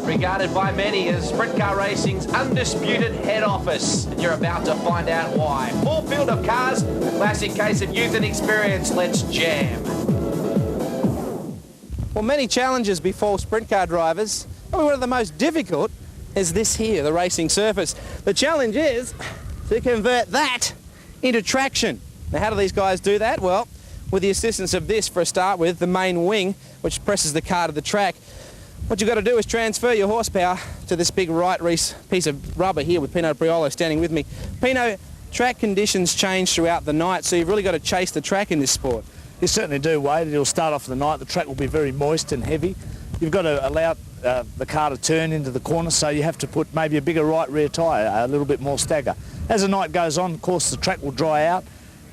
Regarded by many as Sprint Car Racing's undisputed head office. And you're about to find out why. Full field of cars, a classic case of youth and experience. Let's jam. Well, many challenges befall sprint car drivers. Probably one of the most difficult is this here, the racing surface. The challenge is to convert that into traction. Now, how do these guys do that? Well, with the assistance of this, for a start with, the main wing, which presses the car to the track. What you've got to do is transfer your horsepower to this big right piece of rubber here with Marty Perovich standing with me. Pino, track conditions change throughout the night, so you've really got to chase the track in this sport. You certainly do, Wade. It'll start off the night. The track will be very moist and heavy. You've got to allow the car to turn into the corner, so you have to put maybe a bigger right rear tyre, a little bit more stagger. As the night goes on, of course, the track will dry out,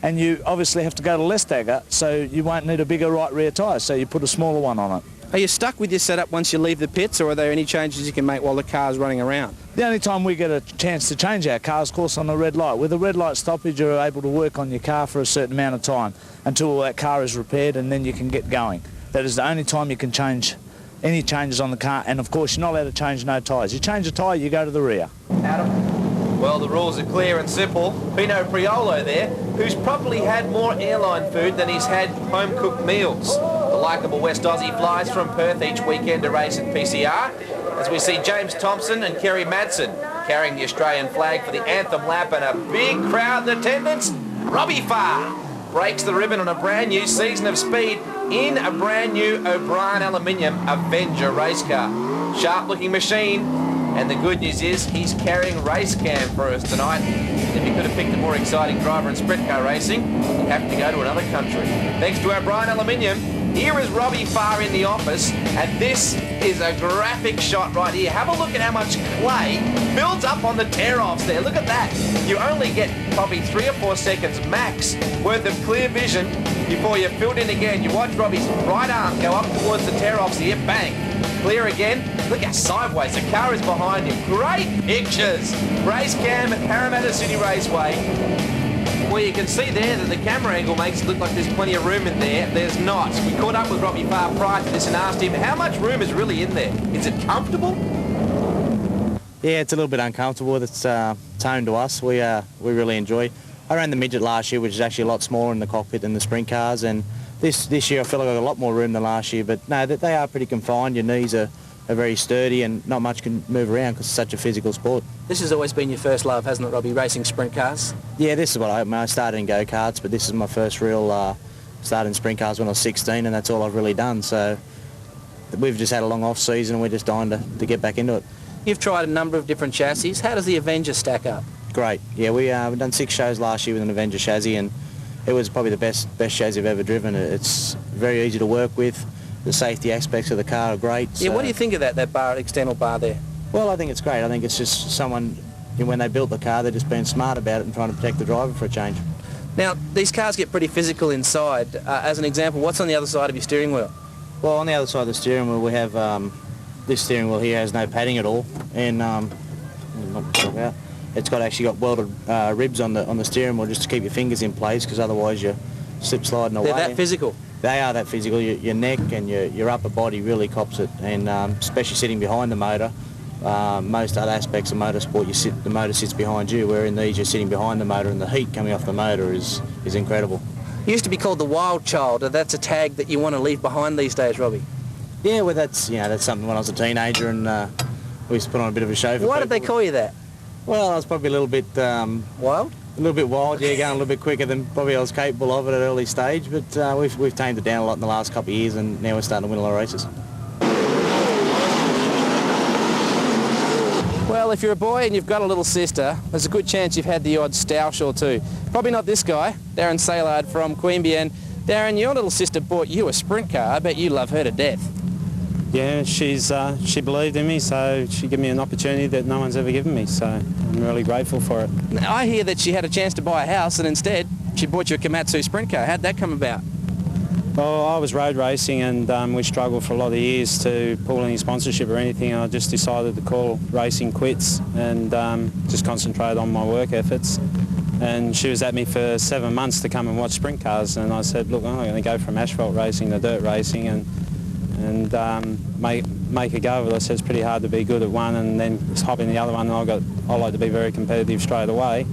and you obviously have to go to less stagger, so you won't need a bigger right rear tyre, so you put a smaller one on it. Are you stuck with your setup once you leave the pits, or are there any changes you can make while the car's running around? The only time we get a chance to change our car is, of course, on a red light. With a red light stoppage, you're able to work on your car for a certain amount of time until that car is repaired, and then you can get going. That is the only time you can change any changes on the car, and of course you're not allowed to change no tyres. You change a tyre, you go to the rear. Adam? Well, the rules are clear and simple. Pino Priolo there, who's probably had more airline food than he's had home-cooked meals. The likeable West Aussie flies from Perth each weekend to race at PCR, as we see James Thompson and Kerry Madsen carrying the Australian flag for the anthem lap, and a big crowd in attendance. Robbie Farr breaks the ribbon on a brand new season of speed in a brand new O'Brien aluminium Avenger race car. Sharp looking machine, and the good news is he's carrying race cam for us tonight. If he could have picked a more exciting driver in sprint car racing, he'd have to go to another country. Thanks to O'Brien aluminium, here is Robbie Farr in the office, and this is a graphic shot right here. Have a look at how much clay builds up on the tear-offs there. Look at that. You only get probably 3 or 4 seconds max worth of clear vision before you're filled in again. You watch Robbie's right arm go up towards the tear-offs here. Bang. Clear again. Look how sideways the car is behind him. Great pictures. Race cam at Parramatta City Raceway. Well, you can see there that the camera angle makes it look like there's plenty of room in there. There's not. We caught up with Robbie Farr prior to this and asked him how much room is really in there. Is it comfortable? Yeah, it's a little bit uncomfortable. It's toned to us. We really enjoy. I ran the midget last year, which is actually a lot smaller in the cockpit than the sprint cars, and this year I feel like I've got a lot more room than last year. But no, they are pretty confined. Your knees are very sturdy, and not much can move around because it's such a physical sport. This has always been your first love, hasn't it, Robbie, racing sprint cars? Yeah, this is what I started in go-karts, but this is my first real start in sprint cars when I was 16, and that's all I've really done. So we've just had a long off-season, and we're just dying to get back into it. You've tried a number of different chassis. How does the Avenger stack up? Great. Yeah, we've done 6 shows last year with an Avenger chassis, and it was probably the best chassis I've ever driven. It's very easy to work with. The safety aspects of the car are great. Yeah, so what do you think of that bar, external bar there? Well, I think it's great. I think it's just someone, when they built the car, they're just being smart about it and trying to protect the driver for a change. Now, these cars get pretty physical inside. As an example, what's on the other side of your steering wheel? Well, on the other side of the steering wheel, we have this steering wheel here has no padding at all, and it's actually got welded ribs on the steering wheel just to keep your fingers in place, because otherwise you slip sliding away. They're that physical? They are that physical. Your neck and your upper body really cops it, and especially sitting behind the motor. Most other aspects of motorsport, the motor sits behind you, where in these you're sitting behind the motor, and the heat coming off the motor is incredible. You used to be called the wild child. That's a tag that you want to leave behind these days, Robbie. Yeah, well, that's something when I was a teenager, and we used to put on a bit of a show for people. Why did they call you that? Well, I was probably a little bit wild. A little bit wild, yeah, going a little bit quicker than probably I was capable of at an early stage, but we've tamed it down a lot in the last couple of years, and now we're starting to win a lot of races. Well, if you're a boy and you've got a little sister, there's a good chance you've had the odd stoush or two. Probably not this guy, Darren Sailard from Queanbeyan. And Darren, your little sister bought you a sprint car. I bet you love her to death. Yeah, she believed in me, so she gave me an opportunity that no one's ever given me, so I'm really grateful for it. Now, I hear that she had a chance to buy a house, and instead she bought you a Komatsu sprint car. How'd that come about? Well, I was road racing, and we struggled for a lot of years to pull any sponsorship or anything. I just decided to call racing quits and just concentrate on my work efforts. And she was at me for 7 months to come and watch sprint cars, and I said, look, I'm going to go from asphalt racing to dirt racing, and and make a go of it. I said it's pretty hard to be good at one and then hop in the other one, and I like to be very competitive straight away.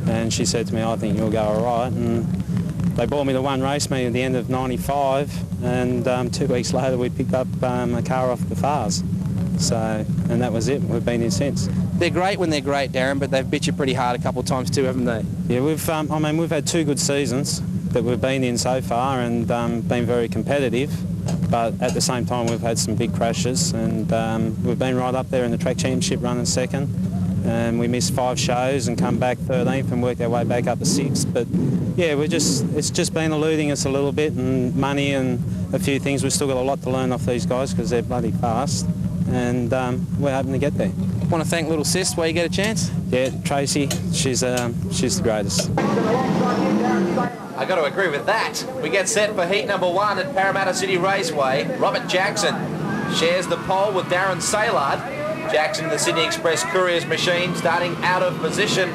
And she said to me, I think you'll go all right. And they brought me to one race meet at the end of '95, and 2 weeks later we picked up a car off the Farrs. So, and that was it. We've been here since. They're great when they're great, Darren, but they've bit you pretty hard a couple of times too, haven't they? Yeah, we've had 2 good seasons that we've been in so far, and been very competitive. But at the same time, we've had some big crashes, and we've been right up there in the track championship running second. And we missed 5 shows and come back 13th and worked our way back up to 6th. But yeah, it's just been eluding us a little bit, and money and a few things. We've still got a lot to learn off these guys because they're bloody fast, and we're hoping to get there. Want to thank little sis where you get a chance? Yeah, Tracy, she's the greatest. I got to agree with that. We get set for heat number 1 at Parramatta City Raceway. Robert Jackson shares the pole with Darren Saylard. Jackson, the Sydney Express Couriers machine, starting out of position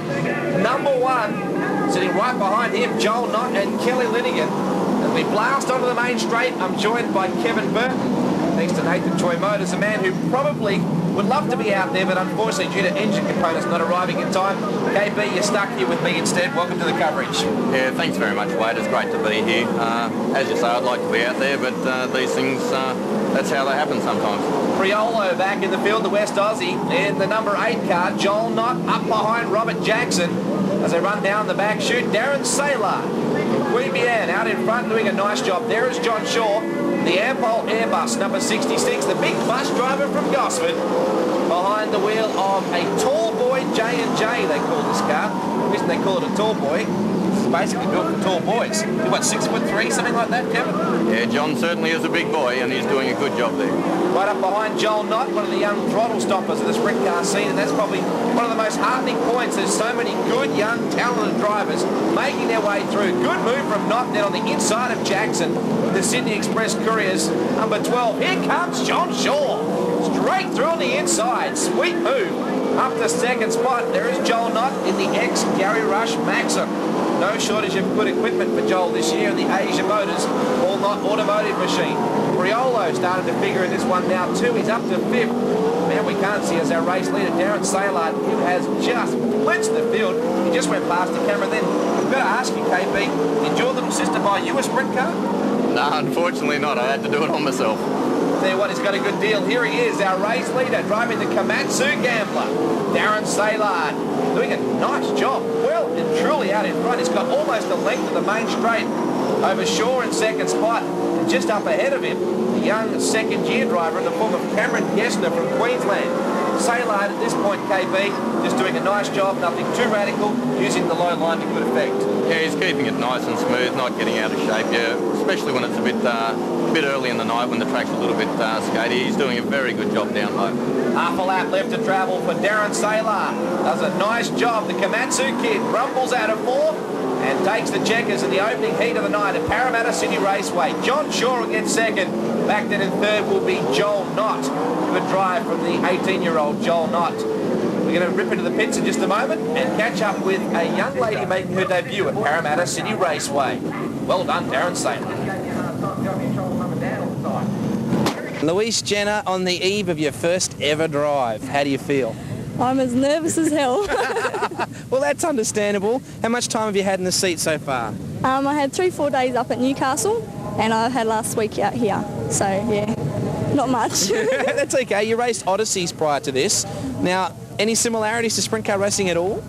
number 1. Sitting right behind him, Joel Knott and Kelly Linigan. As we blast onto the main straight, I'm joined by Kevin Burton. Thanks to Nathan Choi Motors, a man who probably would love to be out there, but unfortunately due to engine components not arriving in time. KB, you're stuck here with me instead. Welcome to the coverage. Yeah, thanks very much, Wade. It's great to be here. As you say, I'd like to be out there, but these things, that's how they happen sometimes. Priolo back in the field, the West Aussie, and the number 8 car, Joel Knott, up behind Robert Jackson. As they run down the back chute, Darren Saylard. Queen Bian out in front doing a nice job. There is John Shaw, the Ampol Airbus, number 66, the big bus driver from Gosford, behind the wheel of a tall boy J&J, they call this car. The reason they call it a tall boy, it's basically built for tall boys. You're what, 6'3", something like that, Kevin? Yeah, John certainly is a big boy, and he's doing a good job there. Right up behind Joel Knott, one of the young throttle stoppers of the sprint car scene, and that's probably one of the most heartening points. There's so many good, young, talented drivers making their way through. Good move from Knott then on the inside of Jackson, the Sydney Express Couriers, number 12. Here comes John Shaw, straight through on the inside. Sweet move. Up to second spot, there is Joel Knott in the ex-Gary Rush Maxim. No shortage of good equipment for Joel this year in the Asia Motors All Knott Automotive machine. Priolo started to figure in this one now too. He's up to 5th. Man, we can't see as our race leader, Darren Saylard, who has just blitzed the field. He just went past the camera then. I've got to ask you, KB, did your little sister buy you a sprint car? No, unfortunately not. I had to do it on myself. Tell you what, he's got a good deal. Here he is, our race leader, driving the Komatsu Gambler, Darren Saylard, doing a nice job. Well and truly out in front. He's got almost the length of the main straight over Shaw in second spot. And just up ahead of him, the young second-year driver in the form of Cameron Gessner from Queensland. Saylard at this point, KB, just doing a nice job, nothing too radical, using the low line to good effect. Yeah, he's keeping it nice and smooth, not getting out of shape, yeah, especially when it's a bit early in the night when the track's a little bit skatey. He's doing a very good job down low. Half a lap left to travel for Darren Saylard. Does a nice job. The Komatsu kid rumbles out of 4 and takes the checkers in the opening heat of the night at Parramatta City Raceway. John Shaw will get second. Back then in third will be Joel Knott. Good drive from the 18-year-old Joel Knott. We're going to rip into the pits in just a moment and catch up with a young lady making her debut at Parramatta City Raceway. Well done, Darren Saylard. Louise Jenner, on the eve of your first ever drive, how do you feel? I'm as nervous as hell. Well, that's understandable. How much time have you had in the seat so far? I had 3-4 days up at Newcastle, and I had last week out here. So, yeah, not much. That's okay. You raced Odysseys prior to this. Now, any similarities to sprint car racing at all?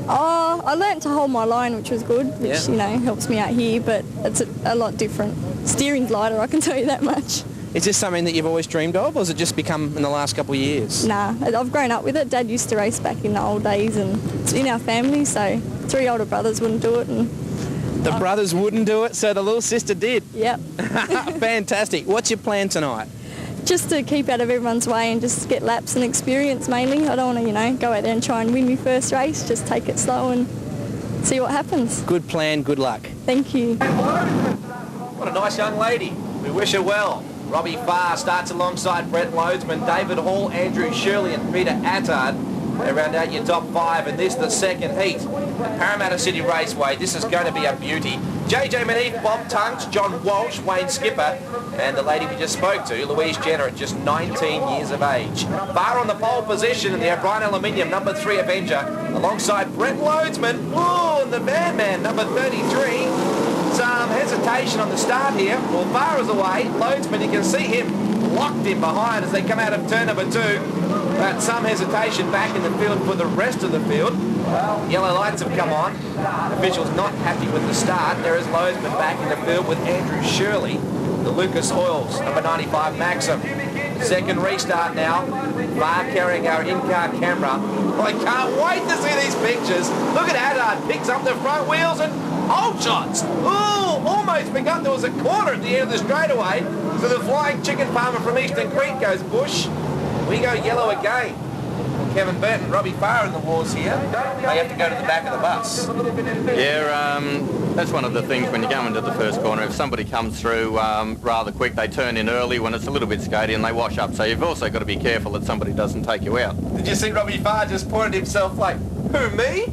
Oh, I learnt to hold my line, which was good, which, you know, helps me out here, but it's a lot different. Steering's lighter, I can tell you that much. Is this something that you've always dreamed of, or has it just become in the last couple of years? Nah, I've grown up with it. Dad used to race back in the old days, and it's in our family, so 3 older brothers wouldn't do it. And the brothers wouldn't do it, so the little sister did. Yep. Fantastic. What's your plan tonight? Just to keep out of everyone's way and just get laps and experience mainly. I don't want to, you know, go out there and try and win my first race. Just take it slow and see what happens. Good plan, good luck. Thank you. What a nice young lady. We wish her well. Robbie Farr starts alongside Brett Loadsman, David Hall, Andrew Shirley and Peter Attard. They round out your top 5, and this the second heat at Parramatta City Raceway. This is going to be a beauty. JJ Manif, Bob Tunks, John Walsh, Wayne Skipper, and the lady we just spoke to, Louise Jenner, at just 19 years of age. Farr on the pole position in the O'Brien Aluminium, number 3 Avenger, alongside Brett Loadsman. Ooh, and the van man, number 33. Some hesitation on the start here. Well, Farr is away. Loadsman, you can see him locked in behind as they come out of turn number 2. But some hesitation back in the field for the rest of the field. Yellow lights have come on. Officials not happy with the start. There is Loadsman back in the field with Andrew Shirley, the Lucas Oils, number 95 Maxim. Second restart now. Farr carrying our in-car camera. Well, I can't wait to see these pictures. Look at Haddad, picks up the front wheels and hold shots. Ooh, almost begun. There was a corner at the end of the straightaway. So the Flying Chicken Farmer from Eastern Creek goes bush. We go yellow again. Kevin Burton, Robbie Farr in the wars here. They have to go to the back of the bus. Yeah, that's one of the things when you go into the first corner. If somebody comes through rather quick, they turn in early when it's a little bit skatey and they wash up. So you've also got to be careful that somebody doesn't take you out. Did you see Robbie Farr just pointed himself like, who, me?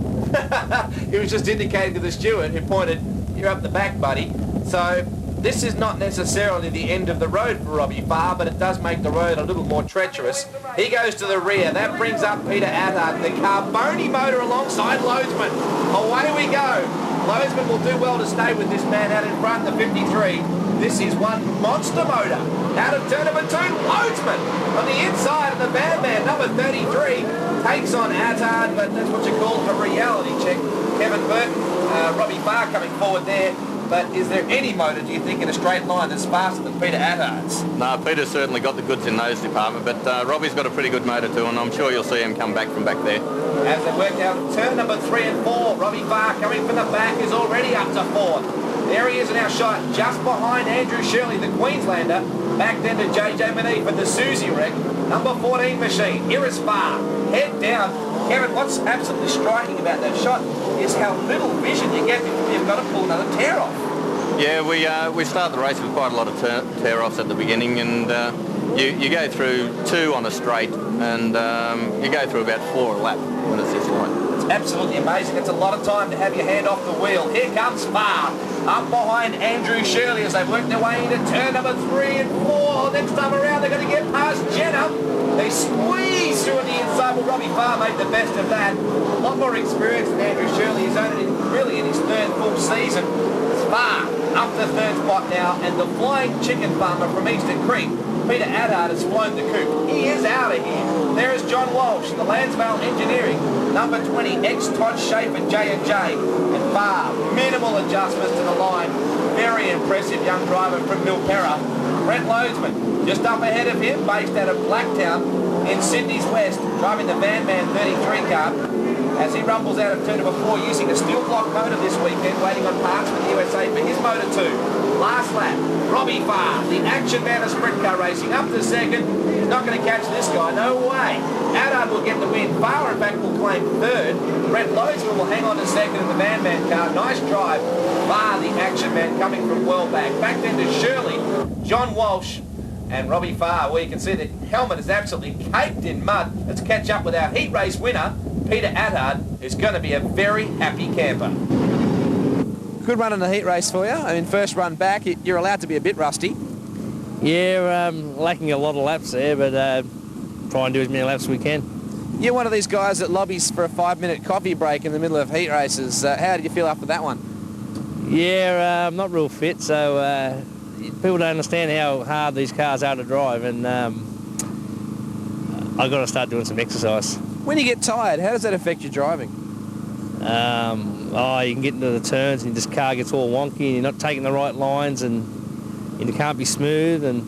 He was just indicating to the steward who pointed, you're up the back, buddy. So this is not necessarily the end of the road for Robbie Farr, but it does make the road a little more treacherous. He goes to the rear. That brings up Peter Attard, the Carboni motor alongside Loadsman. Away we go. Loadsman will do well to stay with this man out in front, the 53. This is one monster motor. Out of turn number 2, Loadsman on the inside of the van man, number 33, takes on Attard, but that's what you call a reality check. Kevin Burton, Robbie Farr coming forward there. But is there any motor, do you think, in a straight line that's faster than Peter Attard's? No, Peter's certainly got the goods in those department, but Robbie's got a pretty good motor too, and I'm sure you'll see him come back from back there. As they work out turn number 3 and 4, Robbie Farr coming from the back is already up to 4th. There he is in our shot, just behind Andrew Shirley, the Queenslander. Back then to JJ Manif and the Susie wreck. Number 14 machine, Iris Farr, head down. Kevin, what's absolutely striking about that shot is how little vision you get before you've got to pull another tear off. Yeah, we start the race with quite a lot of tear-offs at the beginning, and you go through 2 on a straight, and you go through about 4 a lap when it's this line. It's absolutely amazing. It's a lot of time to have your hand off the wheel. Here comes Farr, up behind Andrew Shirley as they work their way into turn number 3 and 4. Next time around, they're going to get past Jenner. They squeeze through on the inside. Well, Robbie Farr made the best of that. A lot more experience than Andrew Shirley. He's only really in his 3rd full season. Farr up to 3rd spot now, and the Flying Chicken Farmer from Eastern Creek, Peter Attard, has flown the coop. He is out of here. There is John Walsh, the Lansvale Engineering, number 20, ex-Todd Schaefer J&J, and Farr, minimal adjustments to the line. Very impressive young driver from Milperra. Brett Loadsman, just up ahead of him, based out of Blacktown in Sydney's West, driving the Van Man 33 car. As he rumbles out of turn number 4 using a steel block motor this weekend, waiting on parts from the USA for his motor too. Last lap, Robbie Farr, the action man of sprint car racing, up to 2nd. He's not going to catch this guy, no way. Attard will get the win. Farr, in fact, will claim 3rd. Brett Loadsman will hang on to 2nd in the Van Man car. Nice drive. Farr, the action man, coming from well back. Back then to Shirley, John Walsh, and Robbie Farr, where you can see the helmet is absolutely caked in mud. Let's catch up with our heat race winner, Peter Attard, who's going to be a very happy camper. Good run in the heat race for you. I mean, first run back, you're allowed to be a bit rusty. Yeah, lacking a lot of laps there, but try and do as many laps as we can. You're one of these guys that lobbies for a 5-minute coffee break in the middle of heat races. How did you feel after that one? Yeah, I'm not real fit, so people don't understand how hard these cars are to drive, and I've got to start doing some exercise. When you get tired, how does that affect your driving? You can get into the turns and this car gets all wonky and you're not taking the right lines and you can't be smooth, and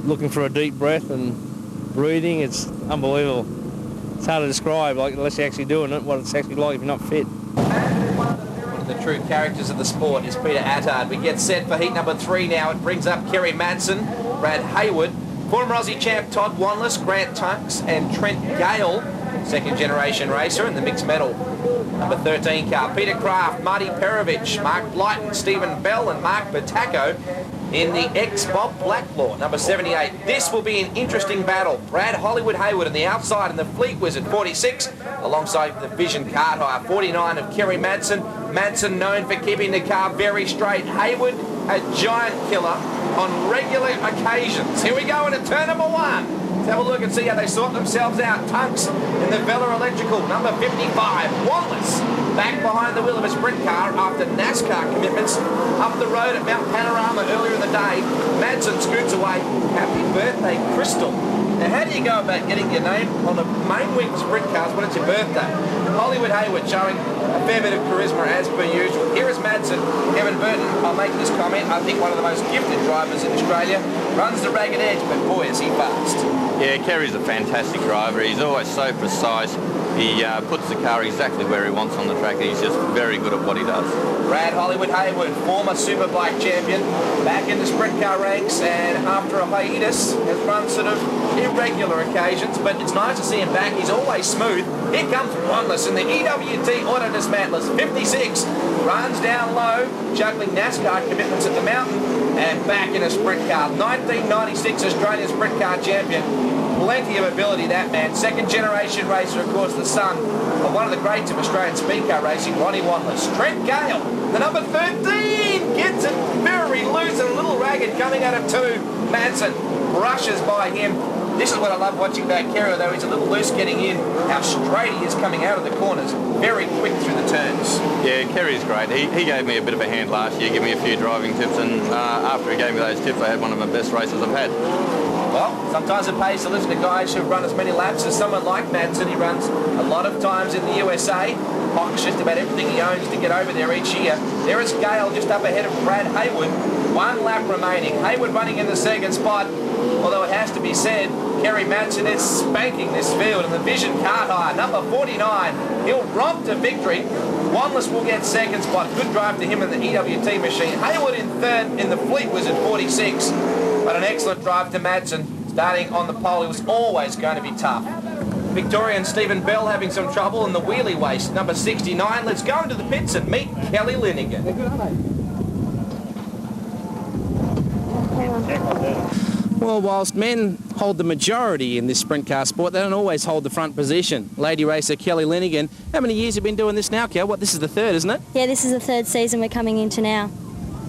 looking for a deep breath and breathing, it's unbelievable. It's hard to describe, like, unless you're actually doing it, what it's actually like if you're not fit. One of the true characters of the sport is Peter Attard. We get set for heat number 3 now. It brings up Kerry Madsen, Brad Hayward, former Aussie champ Todd Wanless, Grant Tunks and Trent Gale, 2nd generation racer in the mixed medal. Number 13 car, Peter Kraft, Marty Perovich, Mark Blighton, Stephen Bell and Mark Bertacco. in the ex-Bob Blacklaw, number 78. This will be an interesting battle. Brad Hollywood Hayward on the outside and the Fleet Wizard, 46, alongside the Vision Card Hire, 49 of Kerry Madsen. Madsen known for keeping the car very straight. Hayward, a giant killer on regular occasions. Here we go into turn number 1. Let's have a look and see how they sort themselves out. Tunks in the Vela Electrical, number 55. Wantless back behind the wheel of a sprint car after NASCAR commitments up the road at Mount Panorama earlier in the day. Madsen scoots away. Happy birthday, Crystal. Now, how do you go about getting your name on the main wing sprint cars when it's your birthday? Hollywood Hayward showing a fair bit of charisma as per usual. Here is Madsen. Kevin Burton, I'll make this comment, I think one of the most gifted drivers in Australia. Runs the ragged edge, but boy, is he fast. Yeah, Kerry's a fantastic driver. He's always so precise. He puts the car exactly where he wants on the track. He's just very good at what he does. Brad Hollywood Hayward, former Superbike champion, back in the sprint car ranks, and after a hiatus has run sort of irregular occasions, but it's nice to see him back. He's always smooth. Here comes Wantless in the EWT Auto Dismantlers, 56, runs down low, juggling NASCAR commitments at the mountain, and back in a sprint car. 1996 Australian sprint car champion. Plenty of ability, that man. Second generation racer, of course, the son of one of the greats of Australian speed car racing, Ronnie Wantless. Trent Gale, the number 13, gets it very loose and a little ragged coming out of 2. Madsen brushes by him. This is what I love watching about Kerry, though he's a little loose getting in. How straight he is coming out of the corners. Very quick through the turns. Yeah, Kerry's great. He gave me a bit of a hand last year, gave me a few driving tips, and after he gave me those tips, I had one of my best races I've had. Well, sometimes it pays to listen to guys who run as many laps as someone like Madsen. He runs a lot of times in the USA. Hawks just about everything he owns to get over there each year. There is Gale just up ahead of Brad Hayward. 1 lap remaining. Hayward running in the second spot. Although it has to be said, Kerry Madsen is spanking this field in the Vision Card Hire, number 49. He'll romp to victory. Wantless will get second spot. Good drive to him in the EWT machine. Hayward in third in the Fleet Wizard, 46. But an excellent drive to Madsen. Starting on the pole, he was always going to be tough. Victorian Stephen Bell having some trouble in the wheelie waist, number 69. Let's go into the pits and meet Kelly Linigan. Well, whilst men hold the majority in this sprint car sport, they don't always hold the front position. Lady racer Kelly Linigan. How many years have you been doing this now, Kel? This is the third, isn't it? Yeah, this is the third season we're coming into now.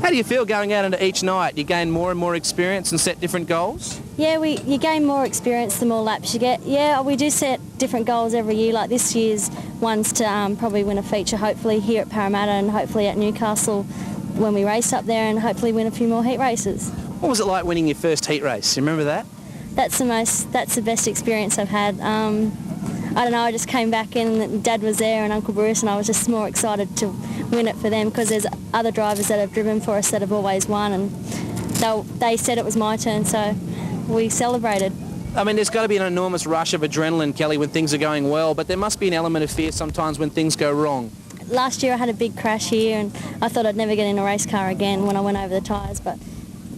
How do you feel going out into each night? You gain more and more experience and set different goals? Yeah, you gain more experience the more laps you get. Yeah, we do set different goals every year. Like this year's one's to probably win a feature, hopefully here at Parramatta and hopefully at Newcastle when we race up there, and hopefully win a few more heat races. What was it like winning your first heat race? You remember that? That's the best experience I've had. I don't know, I just came back in and Dad was there and Uncle Bruce, and I was just more excited to win it for them because there's other drivers that have driven for us that have always won, and they said it was my turn, so we celebrated. I mean, there's got to be an enormous rush of adrenaline, Kelly, when things are going well, but there must be an element of fear sometimes when things go wrong. Last year I had a big crash here and I thought I'd never get in a race car again when I went over the tyres, but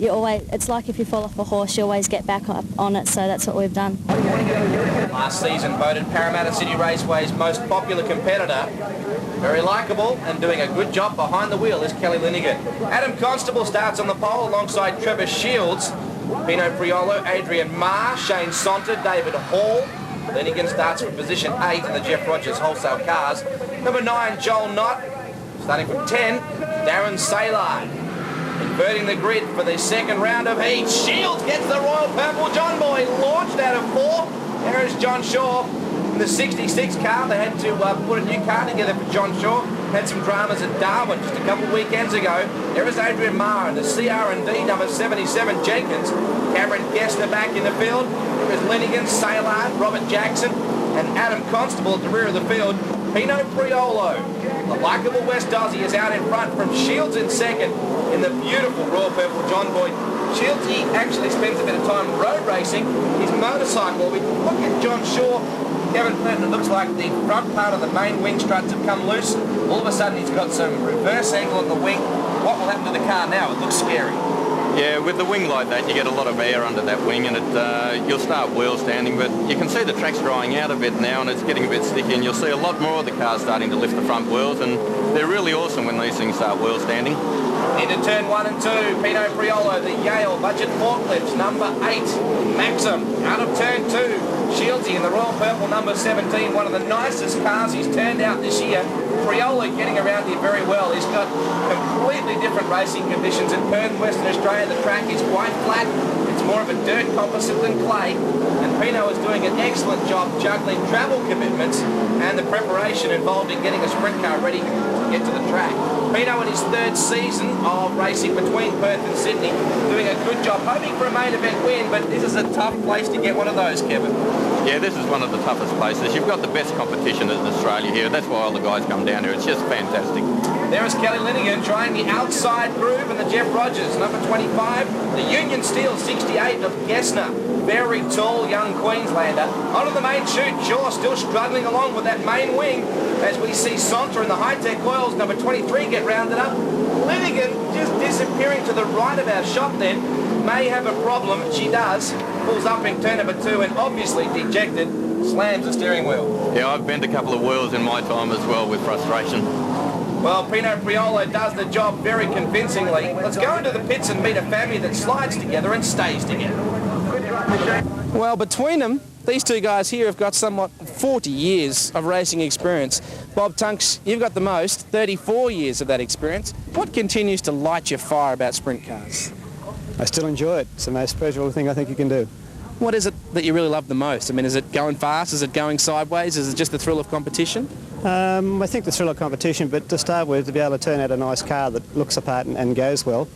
it's like if you fall off a horse, you always get back up on it, so that's what we've done. Last season voted Parramatta City Raceway's most popular competitor. Very likeable and doing a good job behind the wheel is Kelly Linigan. Adam Constable starts on the pole alongside Trevor Shields, Pino Priolo, Adrian Marr, Shane Sonta, David Hall. Linigan starts from position 8 in the Jeff Rogers wholesale cars. Number 9, Joel Knott. Starting from 10, Darren Saylard. Inverting the grid for the second round of heat. Shields gets the Royal Purple John Boy launched out of 4. There is John Shaw in the 66 car. They had to put a new car together for John Shaw. Had some dramas at Darwin just a couple of weekends ago. There is Adrian Marr in the CR&D number 77 Jenkins. Cameron Gessner back in the field. There is Linigan, Saylard, Robert Jackson, and Adam Constable at the rear of the field. Pino Priolo, the likeable West Aussie, is out in front from Shields in second in the beautiful Royal Purple John Boy. Shields, he actually spends a bit of time road racing his motorcycle. We look at John Shaw, Kevin Clinton, it looks like the front part of the main wing struts have come loose. All of a sudden he's got some reverse angle on the wing. What will happen to the car now? It looks scary. Yeah, with the wing like that, you get a lot of air under that wing, and you'll start wheel standing, but you can see the track's drying out a bit now, and it's getting a bit sticky, and you'll see a lot more of the cars starting to lift the front wheels, and they're really awesome when these things start wheel standing. Into turn 1 and 2, Pino Priolo, the Yale budget forklifts, number 8, Maxim. Out of turn 2, Shieldsy in the Royal Purple, number 17, one of the nicest cars he's turned out this year. Priolo getting around here very well. He's got completely different racing conditions in Perth, Western Australia. The track is quite flat. It's more of a dirt composite than clay. And Pino is doing an excellent job juggling travel commitments and the preparation involved in getting a sprint car ready to get to the track. Pino in his 3rd season of racing between Perth and Sydney, doing a good job, hoping for a main event win, but this is a tough place to get one of those, Kevin. Yeah, this is one of the toughest places. You've got the best competition in Australia here. That's why all the guys come down here. It's just fantastic. There is Kelly Linigan trying the outside groove and the Jeff Rogers, number 25. The Union Steel 68 of Gessner. Very tall young Queenslander. Onto the main chute, Shaw still struggling along with that main wing as we see Sontra and the high-tech oils, number 23, get rounded up. Linigan just disappearing to the right of our shot then. May have a problem. She does. Pulls up in turn number 2 and obviously dejected, slams the steering wheel. Yeah, I've bent a couple of wheels in my time as well with frustration. Well, Pino Priolo does the job very convincingly. Let's go into the pits and meet a family that slides together and stays together. Well, between them, these two guys here have got somewhat 40 years of racing experience. Bob Tunks, you've got the most, 34 years of that experience. What continues to light your fire about sprint cars? I still enjoy it. It's the most pleasurable thing I think you can do. What is it that you really love the most? I mean, is it going fast? Is it going sideways? Is it just the thrill of competition? I think the thrill of competition, but to start with, to be able to turn out a nice car that looks apart and goes well,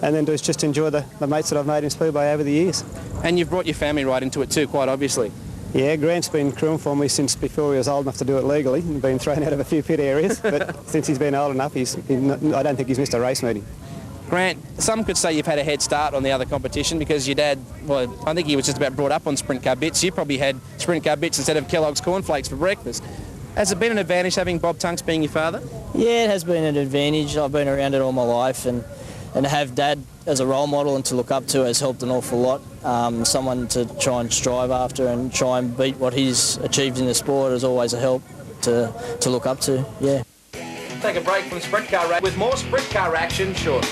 and then to just enjoy the mates that I've made in Speedway over the years. And you've brought your family right into it too, quite obviously. Yeah, Grant's been crewing for me since before he was old enough to do it legally and been thrown out of a few pit areas, but since he's been old enough, I don't think he's missed a race meeting. Grant, some could say you've had a head start on the other competition because your dad, well, I think he was just about brought up on sprint car bits. You probably had sprint car bits instead of Kellogg's cornflakes for breakfast. Has it been an advantage having Bob Tunks being your father? Yeah, it has been an advantage. I've been around it all my life, and to have Dad as a role model and to look up to has helped an awful lot. Someone to try and strive after and try and beat what he's achieved in the sport is always a help to look up to, yeah. Take a break from sprint car race with more sprint car action shortly.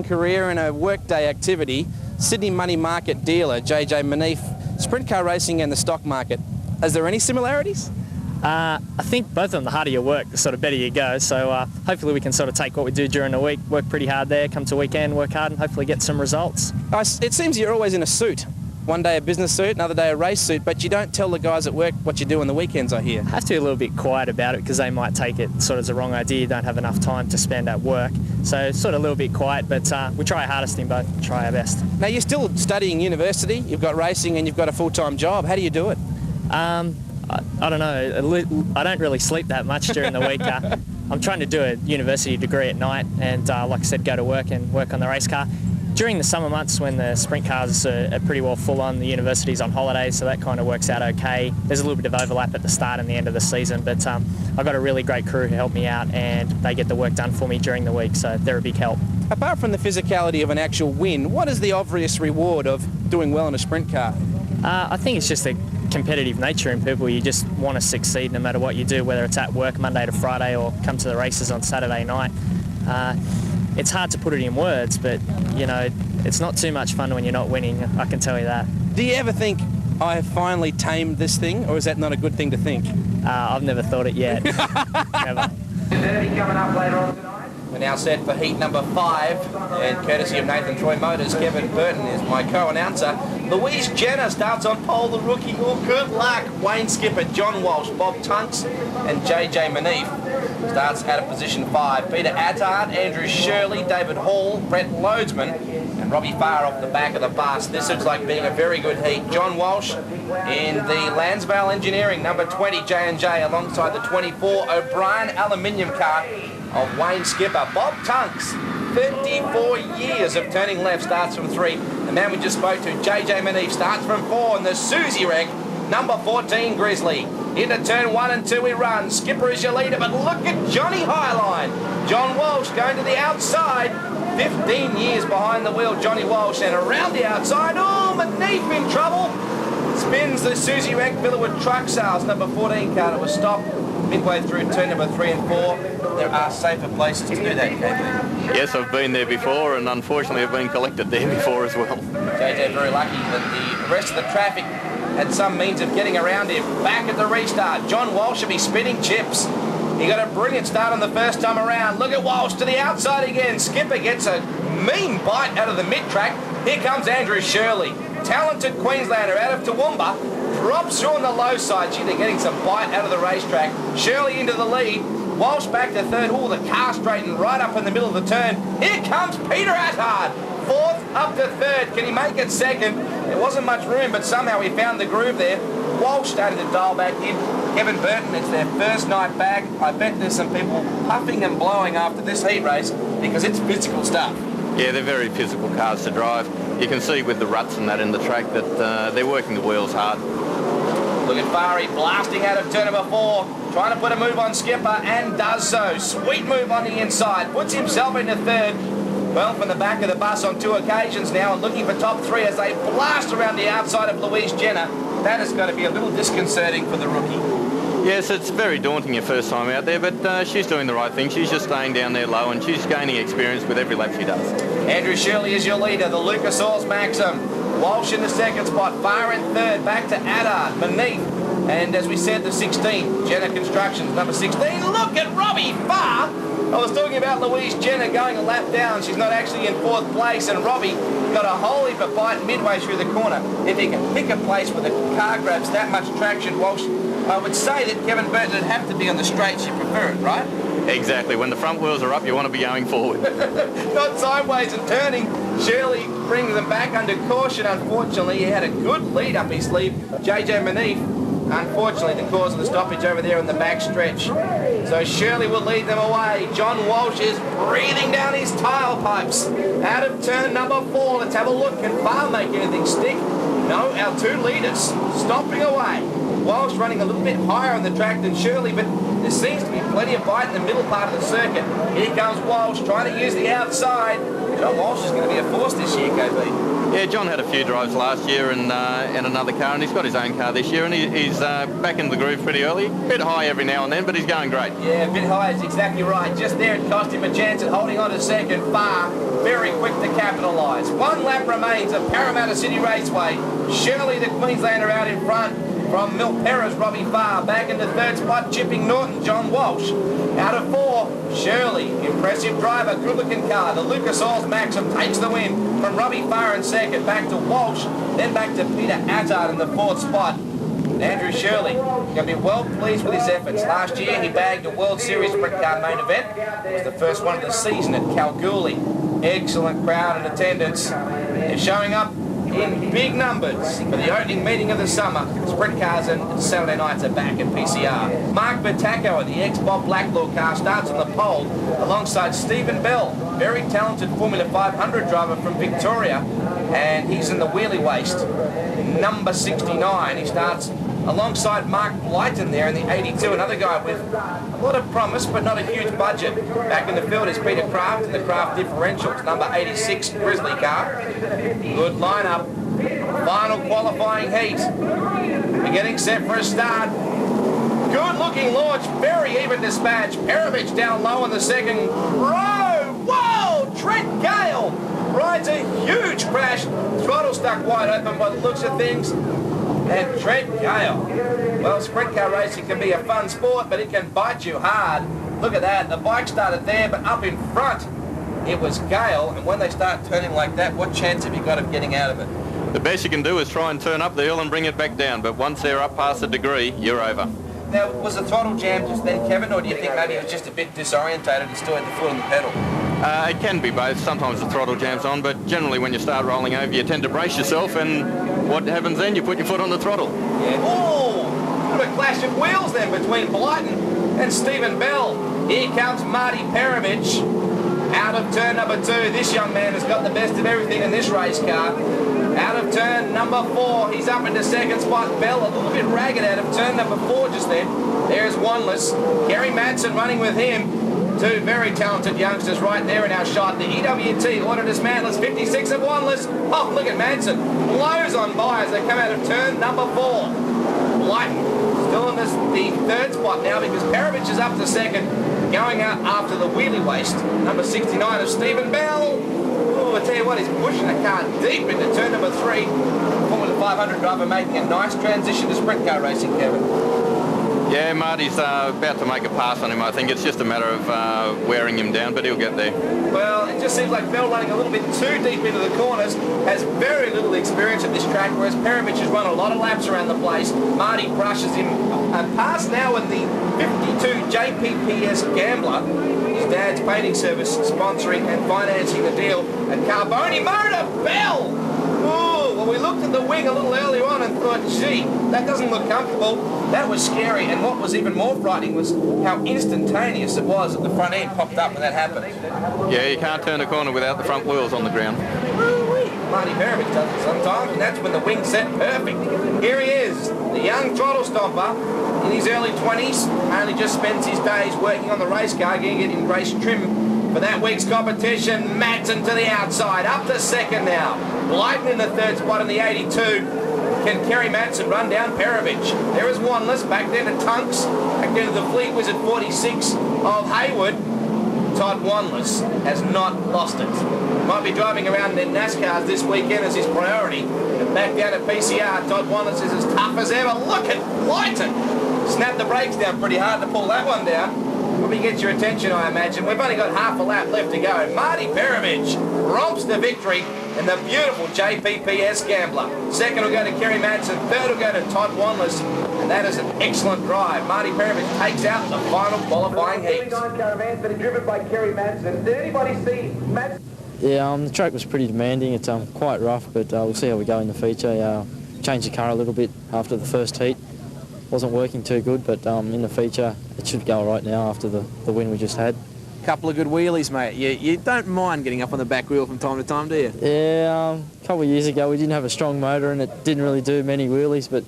Career and a workday activity, Sydney money market dealer JJ Manif, sprint car racing and the stock market. Is there any similarities? I think both of them, the harder you work, the sort of better you go. So hopefully we can sort of take what we do during the week, work pretty hard there, come to weekend, work hard and hopefully get some results. It seems you're always in a suit. One day a business suit, another day a race suit, but you don't tell the guys at work what you do on the weekends, I hear. I have to be a little bit quiet about it because they might take it sort of as a wrong idea. You don't have enough time to spend at work. So sort of a little bit quiet, but we try our hardest in both, try our best. Now you're still studying university, you've got racing and you've got a full-time job. How do you do it? I don't know. I don't really sleep that much during the week. I'm trying to do a university degree at night and, like I said, go to work and work on the race car. During the summer months when the sprint cars are pretty well full on, the university's on holidays, so that kind of works out okay. There's a little bit of overlap at the start and the end of the season, but I've got a really great crew who help me out and they get the work done for me during the week, so they're a big help. Apart from the physicality of an actual win, what is the obvious reward of doing well in a sprint car? I think it's just the competitive nature in people. You just want to succeed no matter what you do, whether it's at work Monday to Friday or come to the races on Saturday night. It's hard to put it in words, but, you know, it's not too much fun when you're not winning, I can tell you that. Do you ever think, I have finally tamed this thing, or is that not a good thing to think? I've never thought it yet. Never. Coming up later on tonight. We're now set for heat number 5, and courtesy of Nathan Troy Motors, Kevin Burton is my co-announcer. Louise Jenner starts on pole, the rookie. Oh, good luck. Wayne Skipper, John Walsh, Bob Tunks, and JJ Manif starts at a position 5. Peter Attard, Andrew Shirley, David Hall, Brett Loadsman, and Robbie Farr off the back of the bus. This looks like being a very good heat. John Walsh in the Lansvale Engineering, number 20, J&J, alongside the 24 O'Brien aluminium car of Wayne Skipper. Bob Tunks, 34 years of turning left, starts from 3. The man we just spoke to, JJ Manif, starts from 4 in the Susie wreck, number 14 Grizzly. Into turn 1 and 2 we run. Skipper is your leader, but look at Johnny Highline. John Walsh going to the outside. 15 years behind the wheel, Johnny Walsh, and around the outside, oh, Manif in trouble. Spins the Susie Rank-Villawood truck sales, number 14 car that was stopped midway through turn number 3 and 4. There are safer places to do that, KB. Yes, I've been there before, and unfortunately I've been collected there before as well. JJ very lucky that the rest of the traffic had some means of getting around him. Back at the restart, John Walsh will be spinning chips. He got a brilliant start on the first time around. Look at Walsh to the outside again. Skipper gets a mean bite out of the mid-track. Here comes Andrew Shirley. Talented Queenslander out of Toowoomba. Drops through on the low side. Gee, they're getting some bite out of the racetrack. Shirley into the lead. Walsh back to third. Oh, the car straightened right up in the middle of the turn. Here comes Peter Attard. Fourth up to third. Can he make it second? There wasn't much room, but somehow he found the groove there. Walsh started to dial back in. Kevin Burton, it's their first night back. I bet there's some people puffing and blowing after this heat race because it's physical stuff. Yeah, they're very physical cars to drive. You can see with the ruts and that in the track that they're working the wheels hard. Look at Farr blasting out of turn number 4, trying to put a move on Skipper and does so. Sweet move on the inside, puts himself into third. Well, from the back of the bus on 2 occasions now and looking for top 3 as they blast around the outside of Louise Jenner. That is going to be a little disconcerting for the rookie. Yes, it's very daunting your first time out there, but she's doing the right thing. She's just staying down there low and she's gaining experience with every lap she does. Andrew Shirley is your leader, the Lucas Oils Maxim. Walsh in the second spot, Farr in third, back to Attard, Manif, and as we said, the 16, Jenner Constructions, number 16. Look at Robbie Farr! I was talking about Louise Jenner going a lap down. She's not actually in 4th place, and Robbie got a whole heap of bite midway through the corner. If he can pick a place where the car grabs that much traction, Walsh, I would say that Kevin Burton would have to be on the straights. You prefer it, right? Exactly. When the front wheels are up, you want to be going forward. Not sideways and turning. Shirley brings them back under caution. Unfortunately, he had a good lead up his sleeve. JJ Manif, unfortunately, the cause of the stoppage over there in the back stretch. So Shirley will lead them away. John Walsh is breathing down his tile pipes. Out of turn number 4. Let's have a look. Can Farr make anything stick? No, our 2 leaders stomping away. Walsh running a little bit higher on the track than Shirley, but there seems to be plenty of bite in the middle part of the circuit. Here comes Walsh trying to use the outside. John Walsh is going to be a force this year, KB. Yeah, John had a few drives last year in another car, and he's got his own car this year, and he's back into the groove pretty early. A bit high every now and then, but he's going great. Yeah, a bit high is exactly right. Just there it cost him a chance at holding on to second. Farr, very quick to capitalise. 1 lap remains of Parramatta City Raceway. Shirley, the Queenslander, out in front. From Milpera's Robbie Farr, back into 3rd spot, chipping Norton, John Walsh. Out of 4, Shirley, impressive driver, good looking car. The Lucas Oils Maxim takes the win from Robbie Farr in 2nd, back to Walsh, then back to Peter Attard in the 4th spot. Andrew Shirley going to be well pleased with his efforts. Last year he bagged a World Series Sprint Car main event. It was the first one of the season at Kalgoorlie. Excellent crowd and attendance. They're showing up in big numbers for the opening meeting of the summer. Sprint cars and Saturday nights are back at PCR. Mark Bertacco, the ex-Bob Blacklaw car, starts on the pole alongside Stephen Bell, very talented Formula 500 driver from Victoria, and he's in the wheelie waist, number 69. He starts alongside Mark Blighton there in the 82, another guy with a lot of promise but not a huge budget. Back in the field is Peter Kraft in the Kraft Differentials, number 86 Grizzly car. Good lineup. Final qualifying heat. We're getting set for a start. Good looking launch, very even dispatch. Perovich down low in the second row. Whoa! Trent Gale rides a huge crash. Throttle stuck wide open by the looks of things. And Trent Gale. Well, sprint car racing can be a fun sport, but it can bite you hard. Look at that. The bike started there, but up in front, it was Gale. And when they start turning like that, what chance have you got of getting out of it? The best you can do is try and turn up the hill and bring it back down, but once they're up past a degree, you're over. Now, was the throttle jammed just then, Kevin, or do you think maybe it was just a bit disorientated and still had the foot on the pedal? It can be both. Sometimes the throttle jams on, but generally when you start rolling over, you tend to brace yourself, and what happens then? You put your foot on the throttle. Yeah. Oh, bit of a clash of wheels then between Blighton and Stephen Bell. Here comes Marty Perovich out of turn number 2. This young man has got the best of everything in this race car. Out of turn number 4, he's up into 2nd spot. Bell a little bit ragged out of turn number 4 just then. There's Wanless. Kerry Madsen running with him. Two very talented youngsters right there in our shot. The EWT Auto Dismantlers 56 of Wanless. Oh, look at Manson. Blows on by as they come out of turn number 4. Blighton still in the third spot now because Perovich is up to second. Going out after the wheelie waste. Number 69 of Stephen Bell. Oh, I tell you what, he's pushing the car deep into turn number 3. Formula 500 driver making a nice transition to sprint car racing, Kevin. Yeah, Marty's about to make a pass on him. I think it's just a matter of wearing him down, but he'll get there. Well, it just seems like Bell running a little bit too deep into the corners, has very little experience at this track, whereas Perovich has run a lot of laps around the place. Marty brushes him past now in the 52 JPPS Gambler. His dad's painting service sponsoring and financing the deal at Carboni Motor. Bell! Ooh, well, we looked at the wing a little earlier on and thought, gee, that doesn't look comfortable. That was scary, and what was even more frightening was how instantaneous it was that the front end popped up when that happened. Yeah, you can't turn a corner without the front wheels on the ground. Marty Perovich does it sometimes, and that's when the wing's set perfect. Here he is, the young throttle stomper in his early 20s, only just spends his days working on the race car, getting it in race trim for that week's competition. Madsen to the outside, up to second now. Blighton in the third spot in the 82. Can Kerry Madsen run down Perovich? There is Wanless, back there to Tunks, back there to the Fleet Wizard 46 of Haywood. Todd Wanless has not lost it. Might be driving around in NASCARs this weekend as his priority. And back down at PCR, Todd Wanless is as tough as ever. Look at Blighton. Snapped the brakes down pretty hard to pull that one down. Probably gets your attention, I imagine. We've only got half a lap left to go. Marty Perovich romps the victory in the beautiful JPPS Gambler. Second will go to Kerry Madsen. Third will go to Todd Wanless. And that is an excellent drive. Marty Perovich takes out the final qualifying heat. Caravan's been driven by Kerry Madsen. Did anybody see Madsen? Yeah, the track was pretty demanding. It's quite rough, but we'll see how we go in the feature. Changed the car a little bit after the first heat. Wasn't working too good, but in the feature, it should go all right now after the win we just had. Couple of good wheelies, mate. You don't mind getting up on the back wheel from time to time, do you? Yeah, a couple of years ago we didn't have a strong motor and it didn't really do many wheelies, but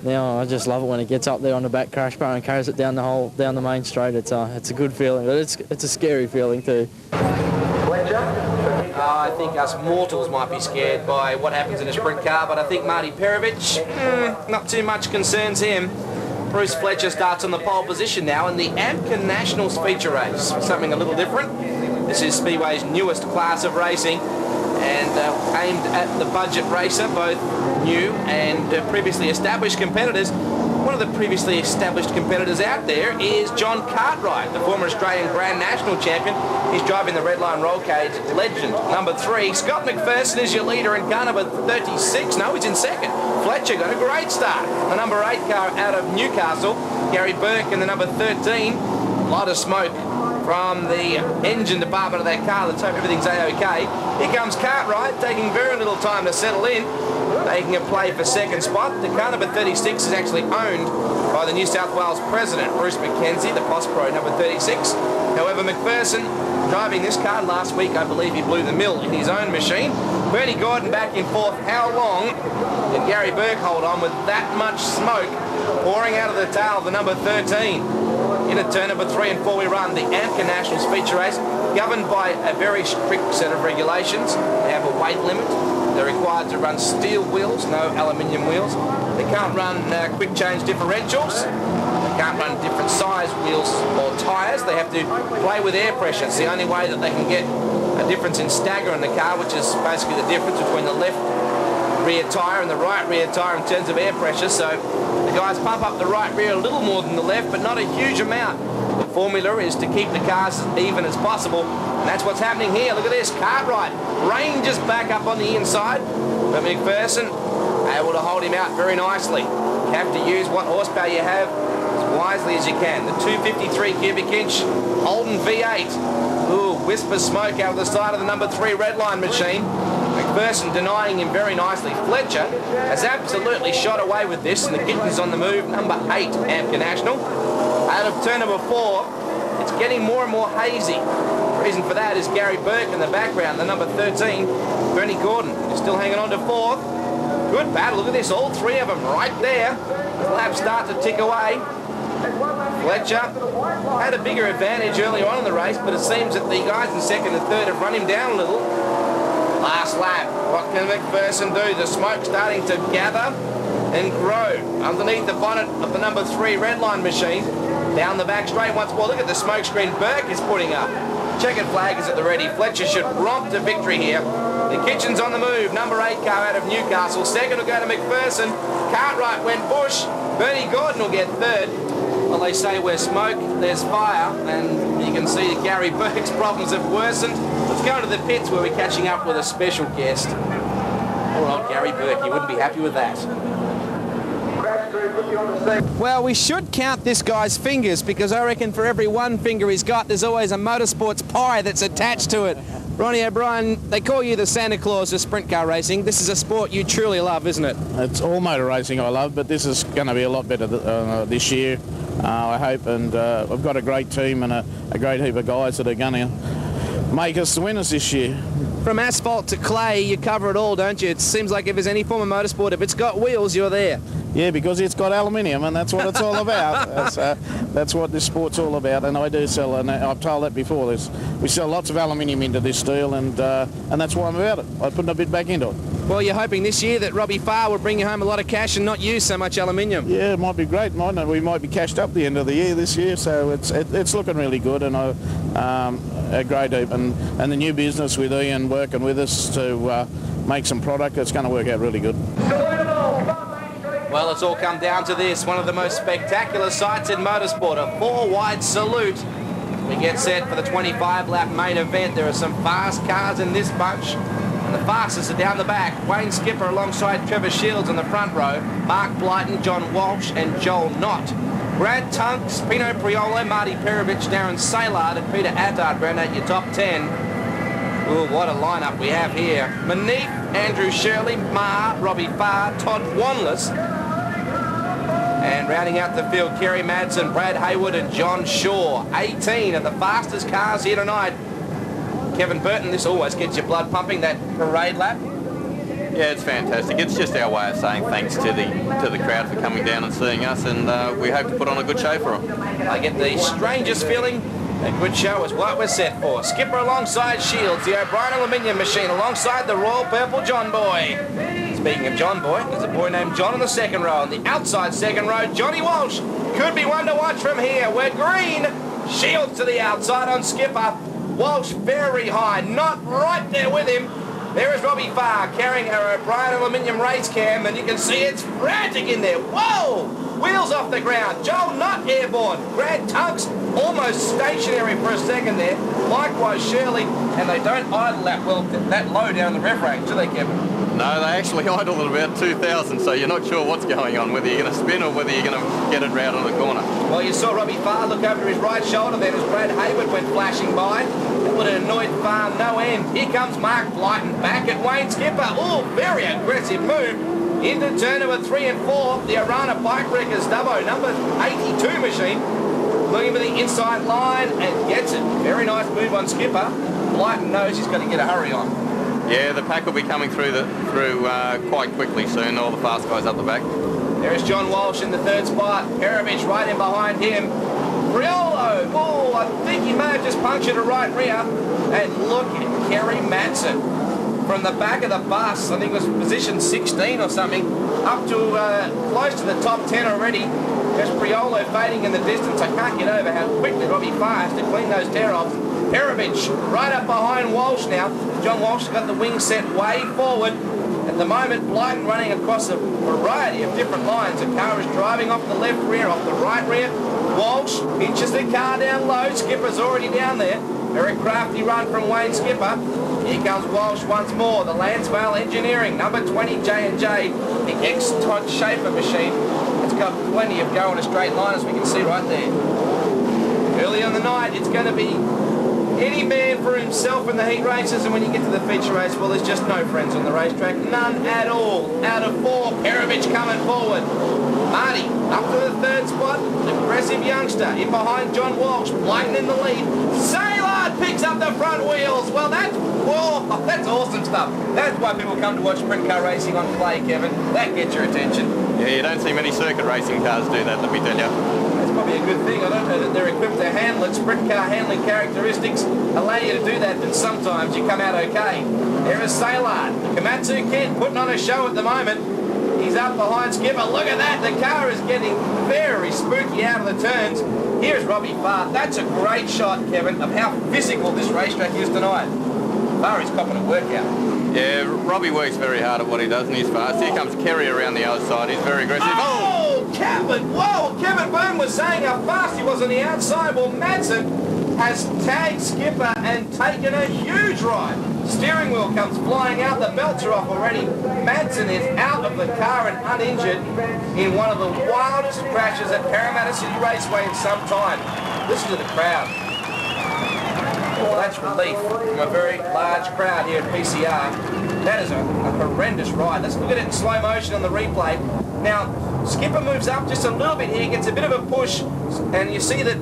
now I just love it when it gets up there on the back crash bar and carries it down the main straight. It's a good feeling, but it's a scary feeling too. I think us mortals might be scared by what happens in a sprint car, but I think Marty Perovich, not too much concerns him. Bruce Fletcher starts on the pole position now in the Amkin Nationals feature race. Something a little different. This is Speedway's newest class of racing and aimed at the budget racer, both new and previously established competitors. One of the previously established competitors out there is John Cartwright, the former Australian Grand National champion. He's driving the red line roll cage legend. Number 3, Scott McPherson is your leader in car number 36. No, he's in second. Fletcher got a great start. The number 8 car out of Newcastle, Gary Burke in the number 13. A lot of smoke from the engine department of that car. Let's hope everything's A-OK. Here comes Cartwright, taking very little time to settle in, making a play for second spot. The car number 36 is actually owned by the New South Wales president, Bruce McKenzie, the Post Pro number 36. However, McPherson, driving this car last week, I believe he blew the mill in his own machine. Bernie Gordon back in fourth. How long did Gary Burke hold on with that much smoke pouring out of the tail of the number 13? In a turn number 3 and 4 we run the Amkin Nationals feature race, governed by a very strict set of regulations. They have a weight limit. They're required to run steel wheels, no aluminium wheels. They can't run quick change differentials. They can't run different size wheels or tyres. They have to play with air pressure. It's the only way that they can get a difference in stagger in the car, which is basically the difference between the left rear tyre and the right rear tyre in terms of air pressure. So the guys pump up the right rear a little more than the left, but not a huge amount. The formula is to keep the cars as even as possible, and that's what's happening here. Look at this, Cartwright ranges back up on the inside, but McPherson able to hold him out very nicely. You have to use what horsepower you have as wisely as you can. The 253 cubic inch Holden V8. Ooh, whisper smoke out of the side of the number 3 red line machine. McPherson denying him very nicely. Fletcher has absolutely shot away with this, and the kitten's on the move. Number 8, Amkin National. Out of turn number 4, it's getting more and more hazy. The reason for that is Gary Burke in the background, the number 13. Bernie Gordon is still hanging on to 4th. Good battle. Look at this, all 3 of them right there. The laps start to tick away. Fletcher had a bigger advantage early on in the race, but it seems that the guys in second and third have run him down a little. Last lap, what can McPherson do? The smoke starting to gather and grow underneath the bonnet of the number 3 Redline machine. Down the back straight once more. Look at the smoke screen Burke is putting up. Checkered flag is at the ready. Fletcher should romp to victory here. The Kitchen's on the move. Number 8 car out of Newcastle. Second will go to McPherson. Cartwright went bush. Bernie Gordon will get third. Well, they say where smoke, there's fire, and you can see that Gary Burke's problems have worsened. Let's go to the pits where we're catching up with a special guest. Poor old Gary Burke, you wouldn't be happy with that. Well, we should count this guy's fingers, because I reckon for every one finger he's got, there's always a motorsports pie that's attached to it. Ronnie O'Brien, they call you the Santa Claus of sprint car racing. This is a sport you truly love, isn't it? It's all motor racing I love, but this is going to be a lot better this year, I hope. And I've got a great team and a great heap of guys that are going to make us the winners this year. From asphalt to clay, you cover it all, don't you? It seems like if there's any form of motorsport, if it's got wheels, you're there. Yeah, because it's got aluminium, and that's what it's all about. That's what this sport's all about, and I do sell, and I've told that before, we sell lots of aluminium into this steel, and that's why I'm about it. I'm putting a bit back into it. Well, you're hoping this year that Robbie Farr will bring you home a lot of cash and not use so much aluminium. Yeah, it might be great, mightn't it? We might be cashed up the end of the year this year, so it's looking really good, and a great heap, and the new business with Ian working with us to make some product, it's going to work out really good. Well, it's all come down to this, one of the most spectacular sights in motorsport, a 4-wide salute. We get set for the 25-lap main event. There are some fast cars in this bunch, and the fastest are down the back. Wayne Skipper alongside Trevor Shields on the front row, Mark Blighton, John Walsh and Joel Knott. Brad Tunks, Pino Priolo, Marty Perovich, Darren Saylard and Peter Attard round out your top 10. Ooh, what a lineup we have here. Manif, Andrew Shirley, Ma, Robbie Farr, Todd Wanless. And rounding out the field, Kerry Madsen, Brad Hayward and John Shaw. 18 of the fastest cars here tonight. Kevin Burton, this always gets your blood pumping, that parade lap. Yeah, it's fantastic. It's just our way of saying thanks to the crowd for coming down and seeing us, and we hope to put on a good show for them. I get the strangest feeling a good show is what we're set for. Skipper alongside Shields, the O'Brien aluminium machine alongside the Royal Purple John Boy. Speaking of John Boy, there's a boy named John in the second row. On the outside second row, Johnny Walsh. Could be one to watch from here. We're green. Shields to the outside on Skipper. Walsh very high, not right there with him. There is Robbie Farr carrying her O'Brien aluminium race cam, and you can see it's frantic in there. Whoa! Wheels off the ground. Joel not airborne. Brad Tunks almost stationary for a second there. Likewise Shirley, and they don't idle that low down the rev range, do they, Kevin? No, they actually idle at about 2,000, so you're not sure what's going on, whether you're going to spin or whether you're going to get it round on the corner. Well, you saw Robbie Farr look over his right shoulder then as Brad Hayward went flashing by. That would have annoyed Farr no end. Here comes Mark Blighton back at Wayne Skipper. Oh, very aggressive move. Into turn number 3 and 4, the Arana Bike Wreckers Dubbo, number 82 machine. Looking for the inside line and gets it. Very nice move on Skipper. Blighton knows he's got to get a hurry on. Yeah, the pack will be coming through quite quickly soon, all the fast guys up the back. There's John Walsh in the third spot. Perovich right in behind him. Priolo, oh, I think he may have just punctured a right rear. And look at Kerry Madsen. From the back of the bus, I think it was position 16 or something, up to close to the top 10 already. There's Priolo fading in the distance. I can't get over how quickly Robbie Farr has to clean those tear-offs. Perovich right up behind Walsh now. John Walsh has got the wing set way forward. At the moment, Blighton running across a variety of different lines. The car is driving off the left rear, off the right rear. Walsh pinches the car down low. Skipper's already down there. Very crafty run from Wayne Skipper. Here comes Walsh once more. The Lansvale Engineering, number 20 J&J, the ex-Todd Schaefer machine. It's got plenty of go in a straight line, as we can see right there. Early on the night, it's going to be any man for himself in the heat races, and when you get to the feature race, well, there's just no friends on the racetrack. None at all. Out of 4, Perovich coming forward. Marty up to the third spot. Aggressive youngster in behind John Walsh. Blighton in the lead. Saylard picks up the front wheels. Well, that's awesome stuff. That's why people come to watch sprint car racing on clay, Kevin. That gets your attention. Yeah, you don't see many circuit racing cars do that, let me tell you. That's might be a good thing. I don't know that they're equipped to handle it. Sprint car handling characteristics allow you to do that, but sometimes you come out okay. There is Sailard, the Komatsu kid, putting on a show at the moment. He's up behind Skipper. Look at that. The car is getting very spooky out of the turns. Here's Robbie Farr. That's a great shot, Kevin, of how physical this racetrack is tonight. Farr is copping a workout. Yeah, Robbie works very hard at what he does and he's fast. Here comes Kerry around the outside. He's very aggressive. Oh, Kevin! Whoa! Kevin Byrne was saying how fast he was on the outside. Well, Madsen has tagged Skipper and taken a huge ride. Steering wheel comes flying out. The belts are off already. Madsen is out of the car and uninjured in one of the wildest crashes at Parramatta City Raceway in some time. Listen to the crowd. Well, that's relief from a very large crowd here at PCR. That is a horrendous ride. Let's look at it in slow motion on the replay. Now, Skipper moves up just a little bit here, gets a bit of a push, and you see that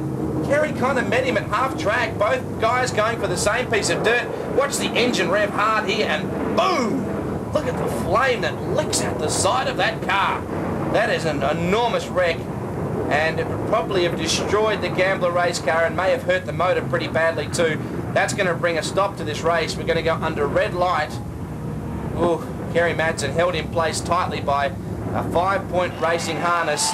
Kerry kind of met him at half track. Both guys going for the same piece of dirt. Watch the engine rev hard here, and boom! Look at the flame that licks out the side of that car. That is an enormous wreck, and it would probably have destroyed the Gambler race car and may have hurt the motor pretty badly too. That's going to bring a stop to this race. We're going to go under red light. Ooh, Kerry Madsen held in place tightly by a 5-point racing harness.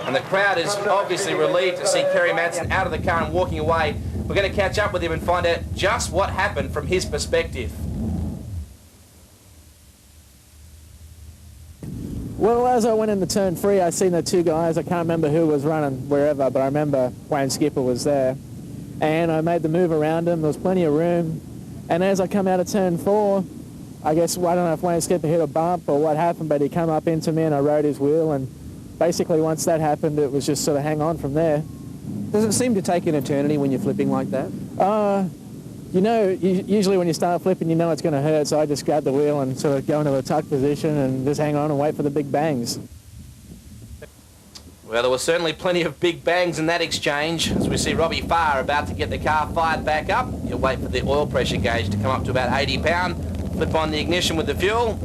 And the crowd is obviously relieved to see Kerry Madsen out of the car and walking away. We're going to catch up with him and find out just what happened from his perspective. Well, as I went into turn 3, I seen the two guys. I can't remember who was running wherever, but I remember Wayne Skipper was there. And I made the move around him. There was plenty of room. And as I come out of turn 4, I guess, I don't know if Wayne Skipper hit a bump or what happened, but he came up into me and I rode his wheel. And basically, once that happened, it was just sort of hang on from there. Does it seem to take an eternity when you're flipping like that? You know, usually when you start flipping, you know it's going to hurt, so I just grab the wheel and sort of go into a tuck position and just hang on and wait for the big bangs. Well, there were certainly plenty of big bangs in that exchange. As we see Robbie Farr about to get the car fired back up. You'll wait for the oil pressure gauge to come up to about 80 pound. Flip on the ignition with the fuel.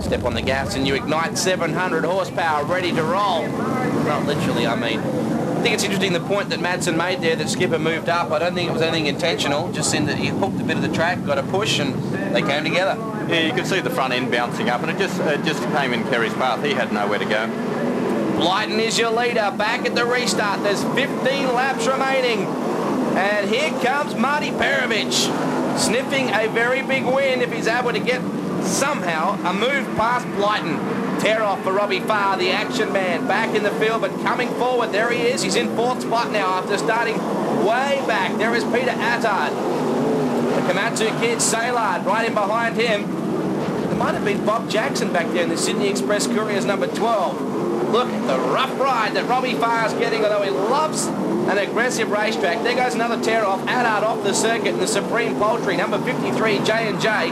Step on the gas and you ignite 700 horsepower ready to roll. Not literally, I mean. I think it's interesting the point that Madsen made there that Skipper moved up. I don't think it was anything intentional, just in that he hooked a bit of the track, got a push, and they came together. Yeah, you could see the front end bouncing up, and it just came in Kerry's path. He had nowhere to go. Blighton is your leader, back at the restart. There's 15 laps remaining. And here comes Marty Perovich, sniffing a very big win if he's able to get somehow a move past Blighton. Tear off for Robbie Farr, the action man, back in the field, but coming forward. There he is. He's in 4th spot now after starting way back. There is Peter Attard. The Komatsu kid, Sailard, right in behind him. There might have been Bob Jackson back there in the Sydney Express Couriers number 12. Look at the rough ride that Robbie Farr's getting, although he loves an aggressive racetrack. There goes another tear off. Attard off the circuit in the Supreme Poultry, number 53, J&J.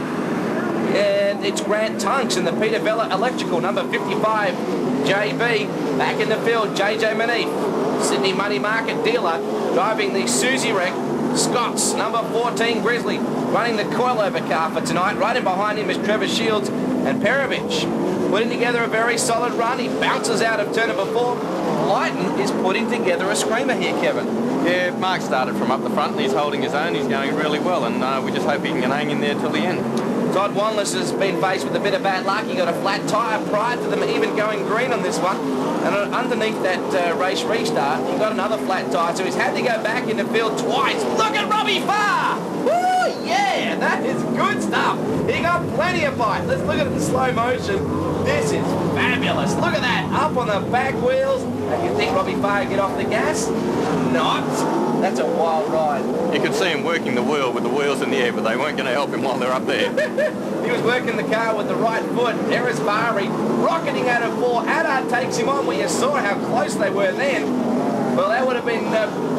And it's Grant Tunks in the Peter Vella Electrical, number 55, JB. Back in the field, JJ Manif, Sydney Money Market dealer, driving the Susie Wreck. Scott's, number 14, Grizzly, running the coilover car for tonight. Right in behind him is Trevor Shields and Perovich, putting together a very solid run. He bounces out of turn number 4. Blighton is putting together a screamer here, Kevin. Yeah, Mark started from up the front and he's holding his own. He's going really well, and we just hope he can hang in there till the end. Todd Wanless has been faced with a bit of bad luck. He got a flat tyre prior to them even going green on this one. And underneath that race restart, he got another flat tyre, so he's had to go back in the field twice. Look at Robbie Farr! Woo, yeah, that is good stuff. He got plenty of bite. Let's look at it in slow motion. This is fabulous. Look at that, up on the back wheels. And you think Robbie Farr get off the gas? Not. That's a wild ride. You could see him working the wheel with the wheels in the air, but they weren't going to help him while they're up there. He was working the car with the right foot. There is Barry rocketing out of 4. Attard takes him on. Well, you saw how close they were then. Well, that would have been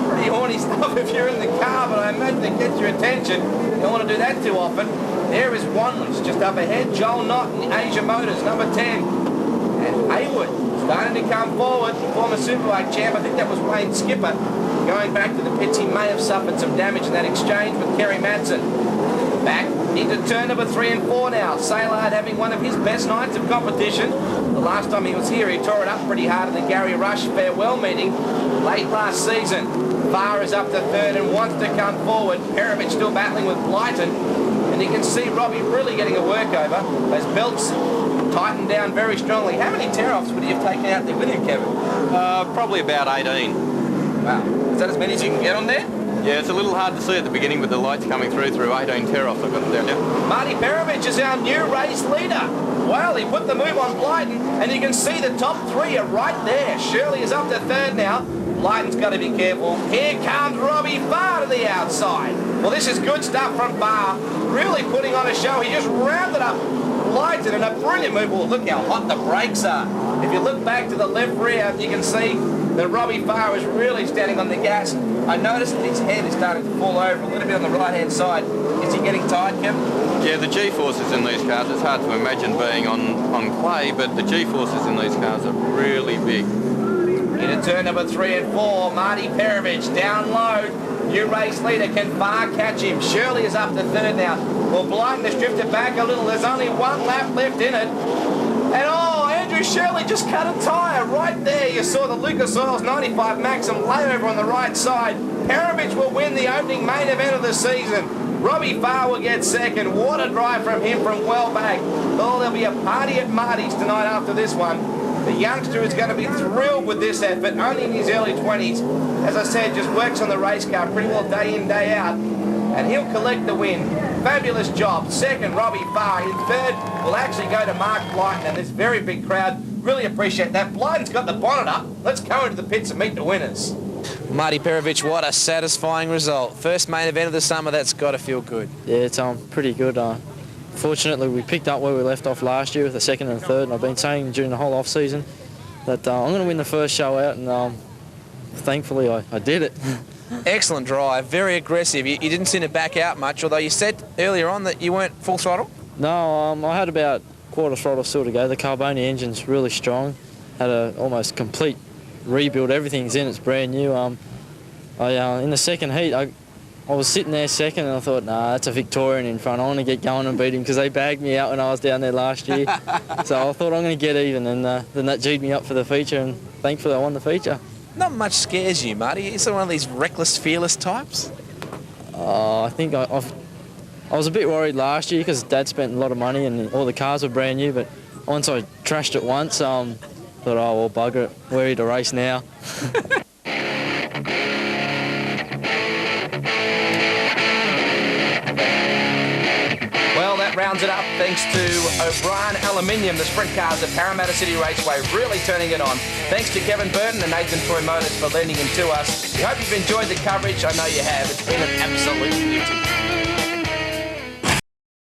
pretty horny stuff if you're in the car, but I imagine it gets your attention. You don't want to do that too often. There is Wanless just up ahead. Joel Knott in Asia Motors, number 10. And Haywood starting to come forward. Former Superbike champ. I think that was Wayne Skipper. Going back to the pits, he may have suffered some damage in that exchange with Kerry Madsen. Back into turn number 3 and 4 now. Sailard having one of his best nights of competition. The last time he was here, he tore it up pretty hard in the Gary Rush farewell meeting. late last season. Farr is up to third and wants to come forward. Perovich still battling with Blighton. And you can see Robbie really getting a workover. Those belts tightened down very strongly. How many tear-offs would you have taken out there with him, Kevin? Probably about 18. Wow. Is that as many as you can get on there? Yeah, it's a little hard to see at the beginning with the lights coming through 18 tear-offs, I've got to tell you. Marty Perovich is our new race leader. Well, he put the move on Blighton, and you can see the top three are right there. Shirley is up to third now. Blighton's got to be careful. Here comes Robbie Farr to the outside. Well, this is good stuff from Farr. Really putting on a show. He just rounded up Blighton in a brilliant move. Well, look how hot the brakes are. If you look back to the left rear, you can see that Robbie Farr is really standing on the gas. I noticed that his head is starting to fall over a little bit on the right-hand side. Is he getting tired, Kevin? Yeah, the G-forces in these cars, it's hard to imagine being on clay, but the G-forces in these cars are really big. Into turn number 3 and 4, Marty Perovich down low. New race leader, can Farr catch him? Shirley is up to third now. Well, Blighton has drifted back a little. There's only one lap left in it. And oh, Andrew Shirley just cut a tyre right there. You saw the Lucas Oils 95 Maxim layover on the right side. Perovich will win the opening main event of the season. Robbie Farr will get second. What a drive from him from well back. Oh, there'll be a party at Marty's tonight after this one. The youngster is going to be thrilled with this effort, only in his early 20s. As I said, just works on the race car pretty well day in, day out. And he'll collect the win. Fabulous job. Second, Robbie Farr. In third, will actually go to Mark Blighton and this very big crowd. Really appreciate that. Blighton's got the bonnet up. Let's go into the pits and meet the winners. Marty Perovich, what a satisfying result. First main event of the summer, that's got to feel good. Yeah, it's pretty good. Fortunately, we picked up where we left off last year with the second and third, and I've been saying during the whole off-season that I'm going to win the first show out, and thankfully I did it. Excellent drive, very aggressive. You didn't seem to back out much, although you said earlier on that you weren't full throttle? No, I had about quarter throttle still to go. The Carboni engine's really strong. Had a almost complete rebuild. Everything's in, it's brand new. In the second heat, I was sitting there second and I thought, nah, that's a Victorian in front. I want to get going and beat him because they bagged me out when I was down there last year. So I thought I'm going to get even, and then that G'd me up for the feature, and thankfully I won the feature. Not much scares you, Marty. You're one of these reckless, fearless types? I think I was a bit worried last year because Dad spent a lot of money and all the cars were brand new, but once I trashed it once, thought, oh, well, bugger it, we're here to race now. Well, that rounds it up thanks to O'Brien Aluminium, the sprint cars at Parramatta City Raceway, really turning it on. Thanks to Kevin Burton and Nathan Troy Motors for lending him to us. We hope you've enjoyed the coverage. I know you have. It's been an absolute beauty.